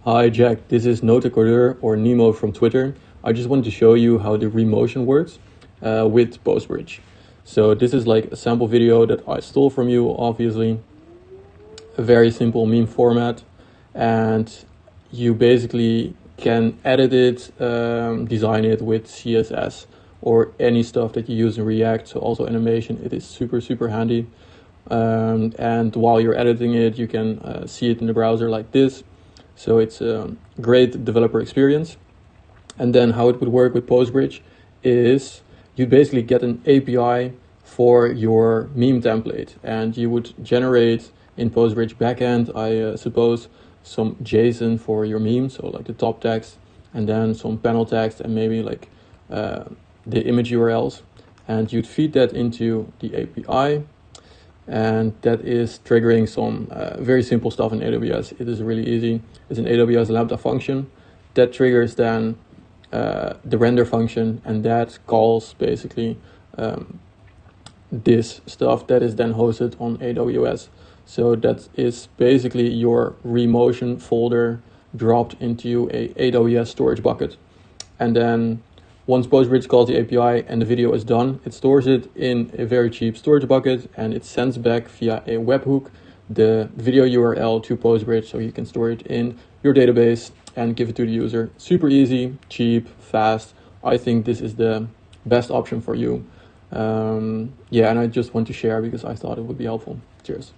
Hi Jack, this is Notacodeur or Nemo from Twitter. I just wanted to show you how the Reemotion works with Postbridge. So this is like a sample video that I stole from you, obviously. A very simple meme format, and you basically can edit it, design it with CSS or any stuff that you use in React. So also animation, it is super handy. And while you're editing it, you can see it in the browser like this. So it's a great developer experience. And then how it would work with Postbridge is you basically get an API for your meme template, and you would generate in Postbridge backend, I suppose, some JSON for your meme, so like the top text, and then some panel text, and maybe like the image URLs, and you'd feed that into the API. And that is triggering some very simple stuff in AWS. It is really easy. It's an AWS Lambda function that triggers then the render function, and that calls basically this stuff that is then hosted on AWS. So that is basically your Reemotion folder dropped into a AWS storage bucket. And then once Postbridge calls the API and the video is done, it stores it in a very cheap storage bucket, and it sends back via a webhook the video URL to Postbridge, so you can store it in your database and give it to the user. Super easy, cheap, fast. I think this is the best option for you. And I just want to share because I thought it would be helpful. Cheers.